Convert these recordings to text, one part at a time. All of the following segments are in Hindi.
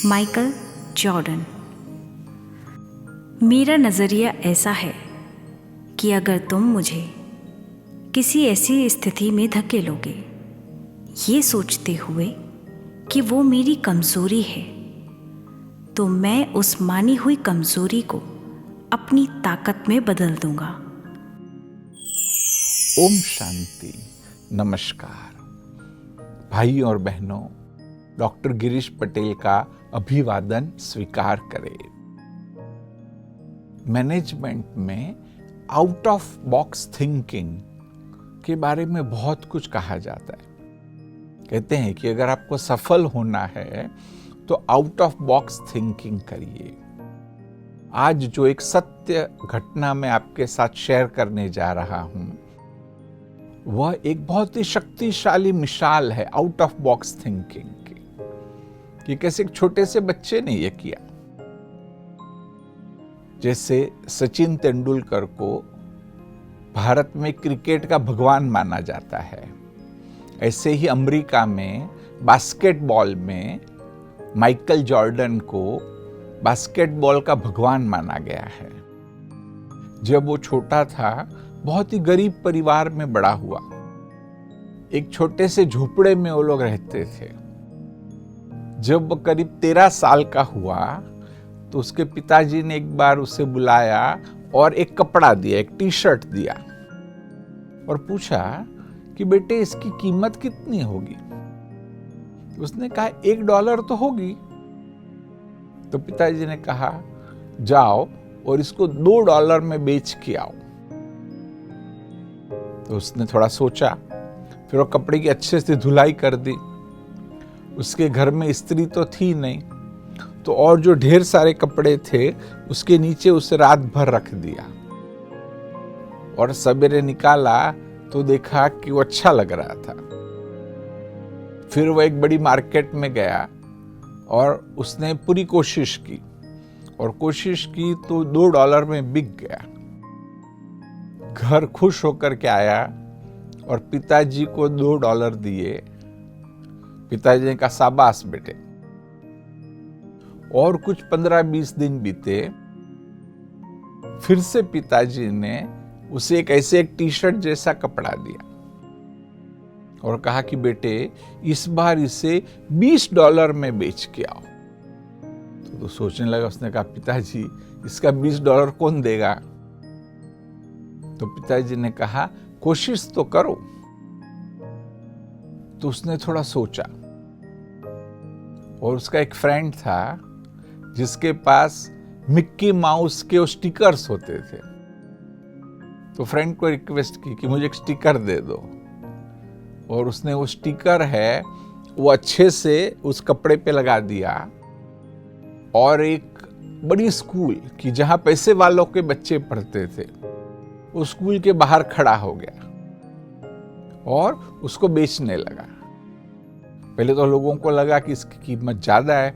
Michael Jordan. मेरा नज़रिया ऐसा है कि अगर तुम मुझे किसी ऐसी स्थिति में धकेलोगे ये सोचते हुए कि वो मेरी कमज़ोरी है, तो मैं उस मानी हुई कमज़ोरी को अपनी ताकत में बदल दूंगा। ओम शांति। नमस्कार भाई और बहनों, डॉक्टर गिरीश पटेल का अभिवादन स्वीकार करें। मैनेजमेंट में आउट ऑफ बॉक्स थिंकिंग के बारे में बहुत कुछ कहा जाता है। कहते हैं कि अगर आपको सफल होना है तो आउट ऑफ बॉक्स थिंकिंग करिए। आज जो एक सत्य घटना मैं आपके साथ शेयर करने जा रहा हूं, वह एक बहुत ही शक्तिशाली मिसाल है आउट ऑफ बॉक्स थिंकिंग की। कि कैसे एक छोटे से बच्चे ने यह किया। जैसे सचिन तेंदुलकर को भारत में क्रिकेट का भगवान माना जाता है, ऐसे ही अमेरिका में बास्केटबॉल में माइकल जॉर्डन को बास्केटबॉल का भगवान माना गया है। जब वो छोटा था, बहुत ही गरीब परिवार में बड़ा हुआ। एक छोटे से झोपड़े में वो लोग रहते थे। जब वो करीब 13 साल का हुआ तो उसके पिताजी ने एक बार उसे बुलाया और एक कपड़ा दिया, एक टी शर्ट दिया और पूछा कि बेटे इसकी कीमत कितनी होगी। उसने कहा $1 तो होगी। तो पिताजी ने कहा जाओ और इसको $2 में बेच के आओ। तो उसने थोड़ा सोचा, फिर वो कपड़े की अच्छे से धुलाई कर दी। उसके घर में स्त्री तो थी नहीं, तो और जो ढेर सारे कपड़े थे उसके नीचे उसे रात भर रख दिया और सवेरे निकाला तो देखा कि वो अच्छा लग रहा था। फिर वो एक बड़ी मार्केट में गया और उसने पूरी कोशिश की तो $2 में बिक गया। घर खुश होकर के आया और पिताजी को $2 दिए। पिताजी ने कहा शाबाश बेटे। और कुछ 15-20 दिन बीते, फिर से पिताजी ने उसे एक टी शर्ट जैसा कपड़ा दिया और कहा कि बेटे इस बार इसे $20 में बेच के आओ। तो सोचने लगा, उसने कहा पिताजी इसका $20 कौन देगा। तो पिताजी ने कहा कोशिश तो करो। तो उसने थोड़ा सोचा और उसका एक फ्रेंड था जिसके पास मिक्की माउस के वो स्टिकर्स होते थे। तो फ्रेंड को रिक्वेस्ट की कि मुझे एक स्टिकर दे दो, और उसने वो स्टिकर है वो अच्छे से उस कपड़े पे लगा दिया और एक बड़ी स्कूल की जहां पैसे वालों के बच्चे पढ़ते थे उस स्कूल के बाहर खड़ा हो गया और उसको बेचने लगा। पहले तो लोगों को लगा कि इसकी कीमत ज्यादा है,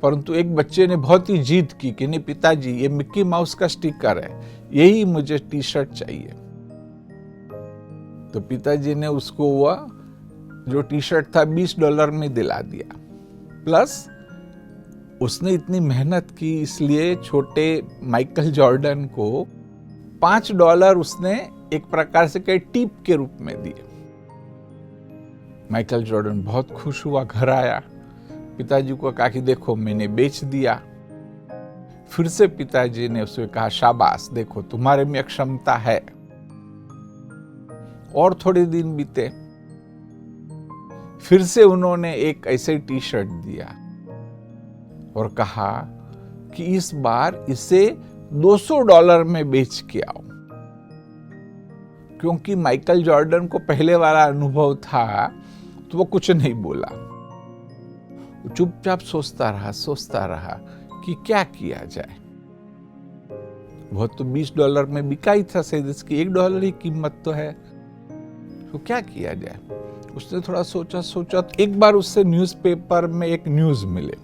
परंतु एक बच्चे ने बहुत ही जिद की कि नहीं पिताजी ये मिक्की माउस का स्टिकर है, यही मुझे टी शर्ट चाहिए। तो पिताजी ने उसको वह जो टी शर्ट था $20 में दिला दिया। प्लस उसने इतनी मेहनत की, इसलिए छोटे माइकल जॉर्डन को $5 उसने एक प्रकार से कई टिप के रूप में दिए। माइकल जॉर्डन बहुत खुश हुआ, घर आया, पिताजी को कहा कि देखो मैंने बेच दिया। फिर से पिताजी ने उसे कहा शाबाश, देखो तुम्हारे में क्षमता है। और थोड़े दिन बीते, फिर से उन्होंने एक ऐसे टी शर्ट दिया और कहा कि इस बार इसे $200 में बेच के आओ। क्योंकि माइकल जॉर्डन को पहले वाला अनुभव था तो वो कुछ नहीं बोला। वो चुपचाप सोचता रहा कि क्या किया जाए। वो तो $20 में बिका ही था, शायद इसकी $1 ही कीमत तो है, तो क्या किया जाए। उसने थोड़ा सोचा तो एक बार उससे न्यूज़पेपर में एक न्यूज़ मिले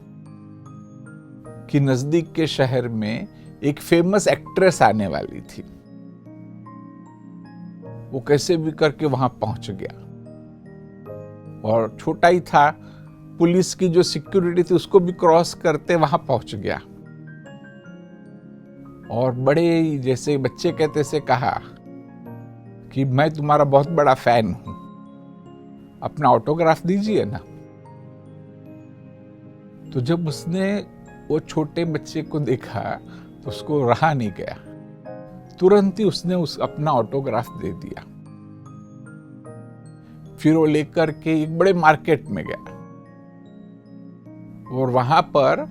कि नजदीक के शहर में एक फेमस एक्ट्रेस आने वाली थी। वो कैसे भी करके वहां पहुंच गया और छोटा ही था पुलिस की जो सिक्योरिटी थी उसको भी क्रॉस करते वहां पहुंच गया, और बड़े जैसे बच्चे कहते से कहा कि मैं तुम्हारा बहुत बड़ा फैन हूं, अपना ऑटोग्राफ दीजिए ना। तो जब उसने वो छोटे बच्चे को देखा तो उसको रहा नहीं गया, तुरंत ही उसने अपना ऑटोग्राफ दे दिया। फिर वो लेकर के एक बड़े मार्केट में गया और वहां पर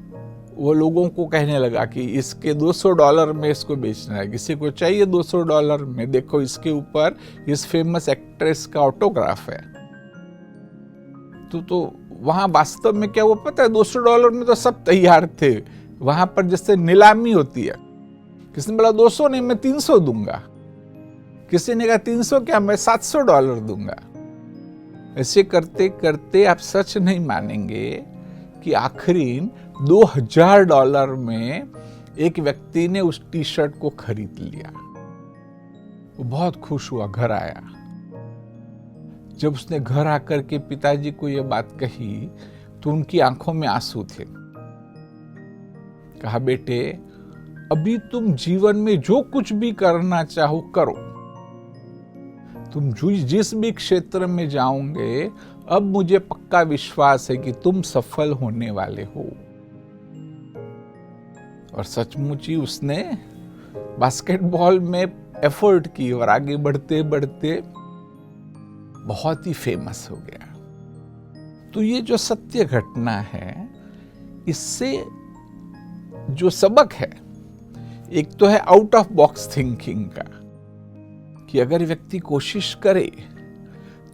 वो लोगों को कहने लगा कि इसके $200 में इसको बेचना है, किसी को चाहिए $200 में, देखो इसके ऊपर इस फेमस एक्ट्रेस का ऑटोग्राफ है। तो वहां वास्तव में क्या वो पता है, $200 में तो सब तैयार थे। वहां पर जैसे नीलामी होती है, किसी ने बोला 200 नहीं मैं 300 दूंगा, किसी ने कहा 300 क्या मैं $700 दूंगा। ऐसे करते करते आप सच नहीं मानेंगे कि आखिरी $2000 में एक व्यक्ति ने उस टी शर्ट को खरीद लिया। वो बहुत खुश हुआ, घर आया। जब उसने घर आकर के पिताजी को यह बात कही तो उनकी आंखों में आंसू थे। कहा बेटे, अभी तुम जीवन में जो कुछ भी करना चाहो करो, तुम जिस भी क्षेत्र में जाओगे, अब मुझे पक्का विश्वास है कि तुम सफल होने वाले हो। और सचमुच ही उसने बास्केटबॉल में एफर्ट की और आगे बढ़ते बढ़ते बहुत ही फेमस हो गया। तो ये जो सत्य घटना है, इससे जो सबक है, एक तो है आउट ऑफ बॉक्स थिंकिंग का, कि अगर व्यक्ति कोशिश करे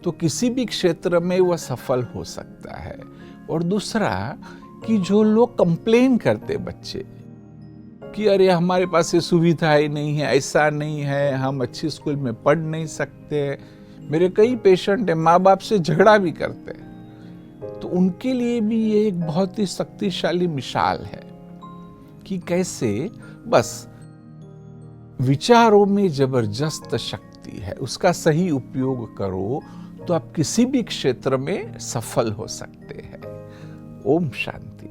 तो किसी भी क्षेत्र में वह सफल हो सकता है। और दूसरा कि जो लोग कंप्लेन करते बच्चे कि अरे हमारे पास ये सुविधाएं नहीं है, ऐसा नहीं है, हम अच्छी स्कूल में पढ़ नहीं सकते, मेरे कई पेशेंट हैं माँ बाप से झगड़ा भी करते हैं, तो उनके लिए भी ये एक बहुत ही शक्तिशाली मिसाल है कि कैसे बस विचारों में जबरदस्त शक्ति है, उसका सही उपयोग करो तो आप किसी भी क्षेत्र में सफल हो सकते हैं। ओम शांति।